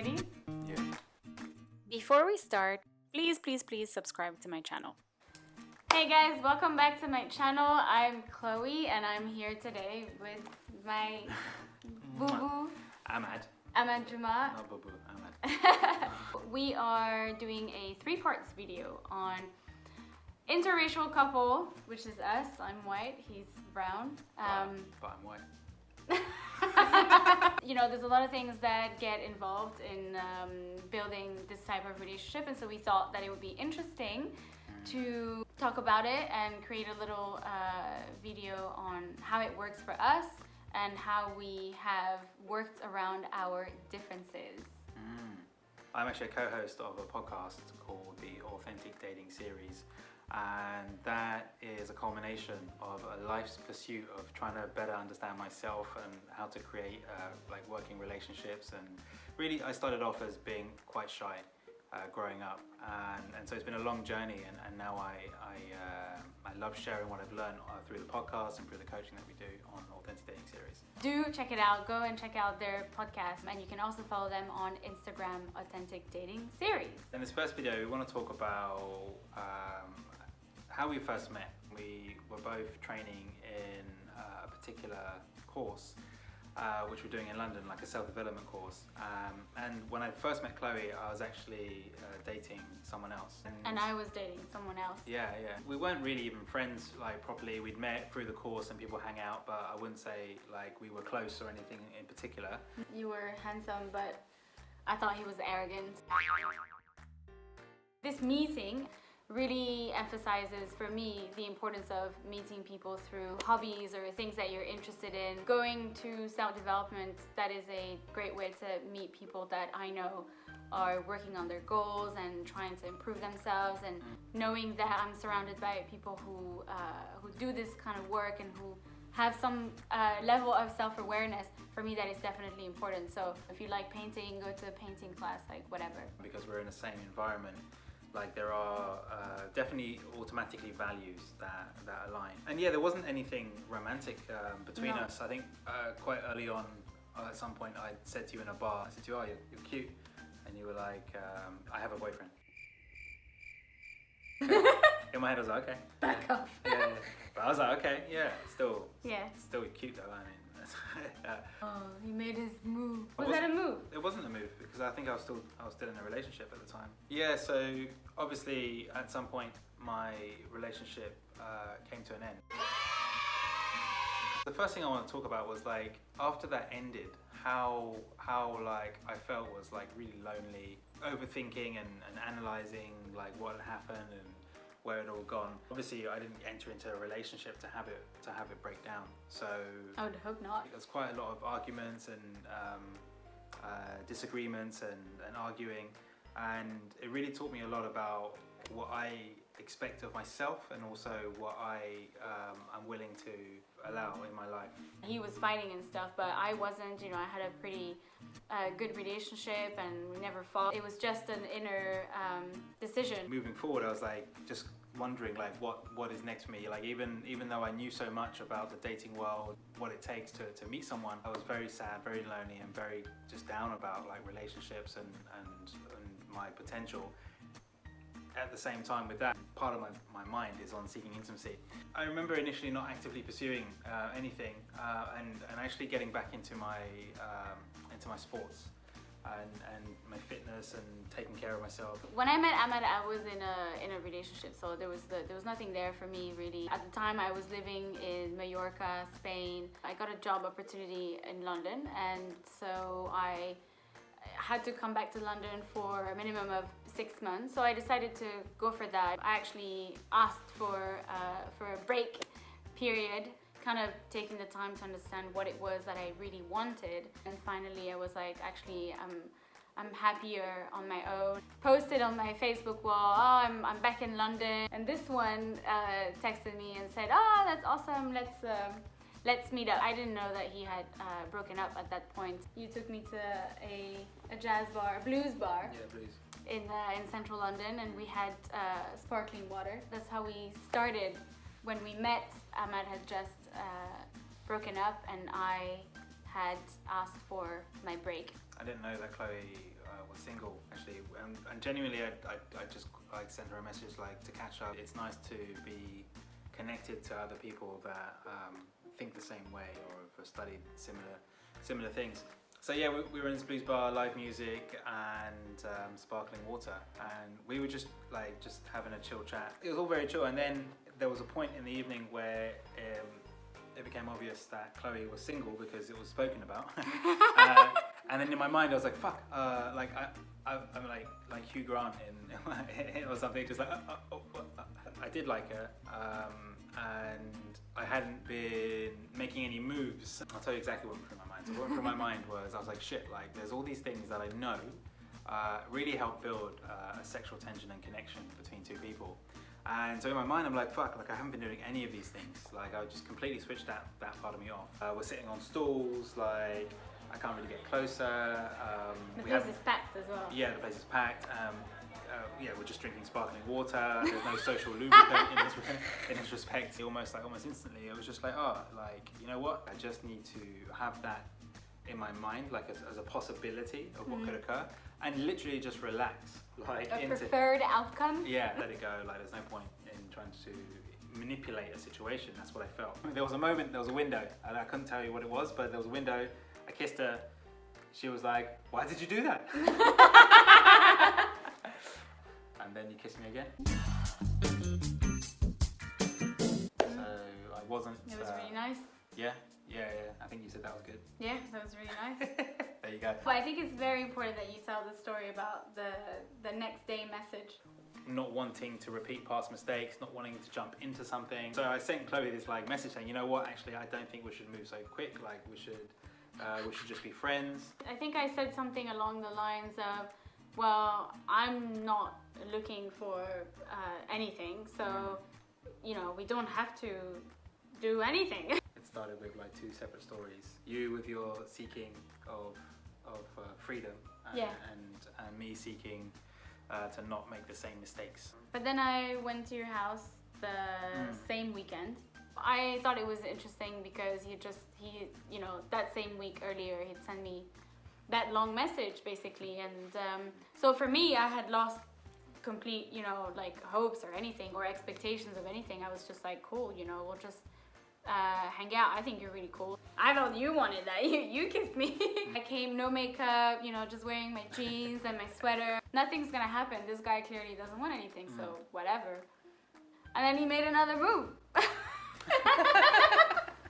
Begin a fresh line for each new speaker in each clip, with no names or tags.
Ready?
Yeah.
Before we start, please subscribe to my channel. Hey guys, welcome back to my channel. I'm Chloe and I'm here today with my boo-boo. Ahmad Juma.
Not boo-boo, Ahmad.
We are doing a 3-parts video on interracial couple, which is us. I'm white, he's brown.
But I'm white.
You know, there's a lot of things that get involved in building this type of relationship, and so we thought that it would be interesting to talk about it and create a little video on how it works for us and how we have worked around our differences.
I'm actually a co-host of a podcast called the Authentic Dating Series, and that is a culmination of a life's pursuit of trying to better understand myself and how to create like working relationships. And really I started off as being quite shy growing up, and so it's been a long journey, and now I love sharing what I've learned through the podcast and through the coaching that we do on Authentic Dating Series.
Do check it out, go and check out their podcast, and you can also follow them on Instagram, Authentic Dating Series.
In this first video we want to talk about how we first met. We were both training in a particular course which we're doing in London, like a self-development course. And when I first met Chloe, I was actually dating someone else.
And I was dating someone else.
Yeah. We weren't really even friends, like properly. We'd met through the course and people hang out, but I wouldn't say like we were close or anything in particular.
You were handsome, but I thought he was arrogant. This meeting really emphasizes for me the importance of meeting people through hobbies or things that you're interested in. Going to self-development, that is a great way to meet people that I know are working on their goals and trying to improve themselves, and knowing that I'm surrounded by people who do this kind of work and who have some level of self-awareness. For me, that is definitely important. So if you like painting, go to a painting class, like whatever.
Because we're in the same environment, like there are definitely automatically values that align. And yeah, there wasn't anything romantic between us. I think quite early on, at some point I said to you in a bar, I said to you, oh, you're cute. And you were like, I have a boyfriend. In my head I was like, okay.
Back off.
Yeah. But I was like, okay, yeah, still cute though, I mean.
Oh, he made his move. Was that a move?
It wasn't a move, because I think I was still in a relationship at the time. Yeah, so obviously at some point my relationship came to an end. The first thing I want to talk about was like after that ended, how like I felt was like really lonely, overthinking and analysing like what had happened and where it all gone. Obviously I didn't enter into a relationship to have it break down, so
I would hope not.
There's quite a lot of arguments and disagreements and arguing, and it really taught me a lot about what I expect of myself and also what I'm willing to allow in my life.
He was fighting and stuff, but I wasn't. You know, I had a pretty good relationship and we never fought. It was just an inner decision.
Moving forward, I was like just wondering like what is next for me. Like even though I knew so much about the dating world, what it takes to meet someone, I was very sad, very lonely and very just down about like relationships and my potential. At the same time with that, part of my mind is on seeking intimacy. I remember initially not actively pursuing anything and actually getting back into my sports and my fitness and taking care of myself.
When I met Ahmad, I was in a relationship, so there was nothing there for me really. At the time I was living in Mallorca, Spain. I got a job opportunity in London, and so I had to come back to London for a minimum of 6 months, so I decided to go for that. I actually asked for a break period, kind of taking the time to understand what it was that I really wanted, and finally I was like, actually I'm happier on my own. Posted on my Facebook wall, oh, I'm back in London, and this one texted me and said, oh, that's awesome, let's meet up. I didn't know that he had broken up at that point. You took me to a jazz bar, a blues bar.
Yeah, blues.
In central London, and we had sparkling water. That's how we started. When we met, Ahmad had just broken up and I had asked for my break.
I didn't know that Chloe was single actually, and genuinely I just like sent her a message like to catch up. It's nice to be connected to other people that think the same way or have studied similar things. So yeah, we were in this blues bar, live music and sparkling water, and we were just having a chill chat. It was all very chill, and then there was a point in the evening where it became obvious that Chloé was single because it was spoken about. And then in my mind I was like, fuck, I'm like Hugh Grant in or something, just like I did like her, and I hadn't been making any moves. I'll tell you exactly what went through my mind. So what went through my mind was, I was like, shit, like there's all these things that I know really help build a sexual tension and connection between two people. And so in my mind I'm like, fuck, like I haven't been doing any of these things. Like I just completely switched that part of me off. We're sitting on stools, like I can't really get closer.
The place is packed as well.
Yeah, the place is packed. Yeah, we're just drinking sparkling water. There's no social lubricant in this respect. Almost instantly, it was just like, oh, like, you know what? I just need to have that in my mind, like as a possibility of what could occur, and literally just relax. Like
a preferred outcome?
Yeah, let it go. Like there's no point in trying to manipulate a situation. That's what I felt. There was a moment, there was a window, and I couldn't tell you what it was, but there was a window. I kissed her. She was like, why did you do that? And then you kissed me again. So I wasn't...
It was really nice.
Yeah. I think you said that was good.
Yeah, that was really nice.
There you go.
But I think it's very important that you tell the story about the next day message.
Not wanting to repeat past mistakes, not wanting to jump into something. So I sent Chloé this like message saying, you know what, actually I don't think we should move so quick, like we should just be friends.
I think I said something along the lines of, well, I'm not looking for anything, so you know, we don't have to do anything.
It started with like two separate stories. You with your seeking of freedom, and me seeking to not make the same mistakes.
But then I went to your house the same weekend. I thought it was interesting because he you know, that same week earlier he'd send me that long message basically, and so for me I had lost complete, you know, like hopes or anything or expectations of anything. I was just like, cool, you know, we'll just hang out. I think you're really cool. I thought you wanted that. You kissed me. I came no makeup, you know, just wearing my jeans and my sweater. Nothing's gonna happen. This guy clearly doesn't want anything, so whatever. And then he made another move.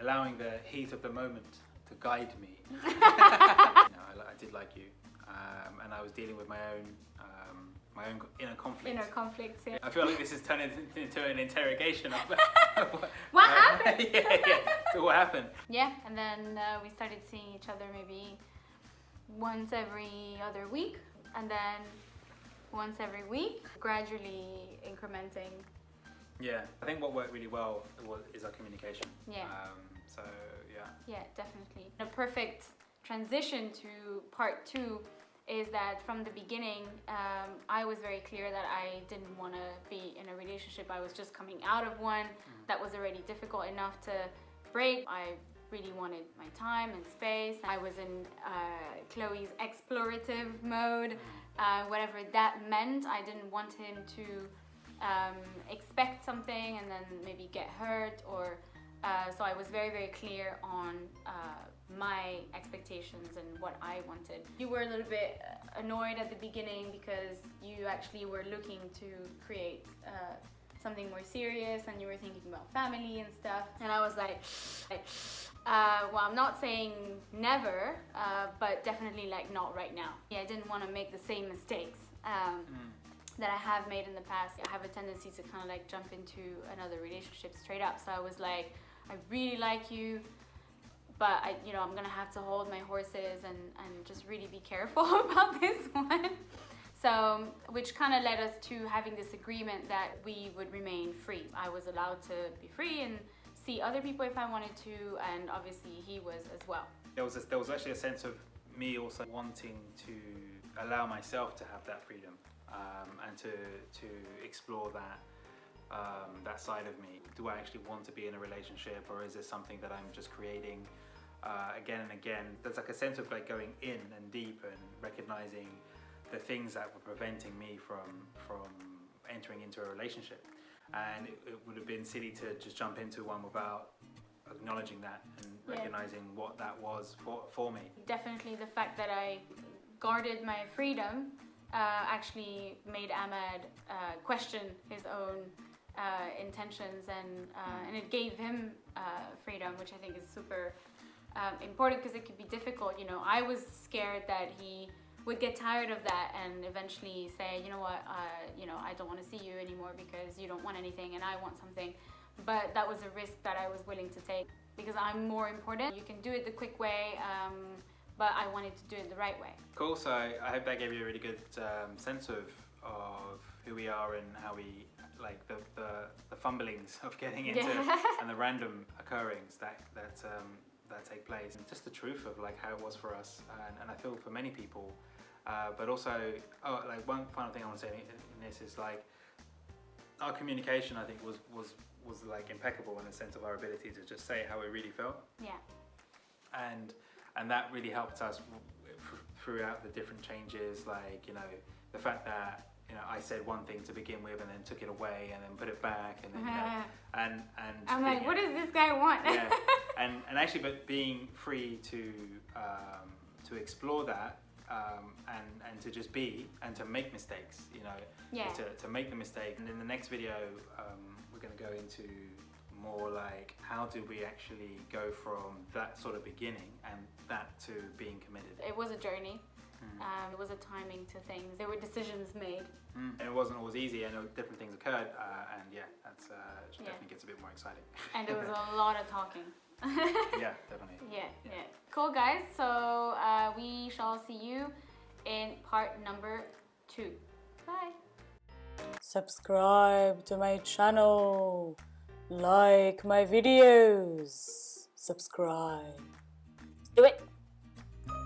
Allowing the heat of the moment to guide me. You know, I did like you, and I was dealing with my own inner conflicts.
Inner conflicts, yeah.
I feel like this is turning into an interrogation of
what happened?
Yeah. So what happened?
Yeah, and then we started seeing each other maybe once every other week, and then once every week, gradually incrementing.
Yeah, I think what worked really well is our communication.
Yeah.
So yeah.
Yeah, definitely. A perfect transition to part 2 is that from the beginning, I was very clear that I didn't want to be in a relationship. I was just coming out of one that was already difficult enough to break. I really wanted my time and space. I was in Chloé's explorative mode, whatever that meant. I didn't want him to expect something and then maybe get hurt, or so I was very, very clear on my expectations and what I wanted. You were a little bit annoyed at the beginning because you actually were looking to create something more serious, and you were thinking about family and stuff, and I was like well, I'm not saying never, but definitely like not right now. Yeah, I didn't want to make the same mistakes that I have made in the past. I have a tendency to kind of like jump into another relationship straight up. So I was like, I really like you, but I'm gonna have to hold my horses and just really be careful about this one. So, which kind of led us to having this agreement that we would remain free. I was allowed to be free and see other people if I wanted to, and obviously he was as well. There
was actually a sense of me also wanting to allow myself to have that freedom, and to explore that side of me. Do I actually want to be in a relationship, or is this something that I'm just creating again and again? There's like a sense of like going in and deep and recognizing the things that were preventing me from entering into a relationship. And it would have been silly to just jump into one without acknowledging that and recognizing what that was for me.
Definitely the fact that I guarded my freedom actually made Ahmad question his own intentions, and it gave him freedom, which I think is super important, because it could be difficult. You know, I was scared that he would get tired of that and eventually say, you know what, I don't want to see you anymore because you don't want anything and I want something. But that was a risk that I was willing to take because I'm more important. You can do it the quick way, but I wanted to do it the right way.
Cool. So I hope that gave you a really good sense of who we are and how we like the fumblings of getting into and the random occurrings that take place, and just the truth of like how it was for us, and I feel for many people. But also, like one final thing I want to say in this is like our communication, I think, was like impeccable in the sense of our ability to just say how we really felt.
Yeah.
And that really helped us throughout the different changes. Like, you know, the fact that, you know, I said one thing to begin with and then took it away and then put it back and then, you know, and
I'm like, what does this guy want?
Yeah. And actually, but being free to explore that, and to just be and to make mistakes, you know, to make the mistake. And in the next video, we're going to go into more like how do we actually go from that sort of beginning and that to being committed.
It was a journey. It was a timing to things. There were decisions made.
And it wasn't always easy, and different things occurred, and that's definitely gets a bit more exciting.
And there was a lot of talking.
Yeah, definitely.
Yeah. Cool, guys. So we shall see you in part number 2. Bye.
Subscribe to my channel. Like my videos. Subscribe.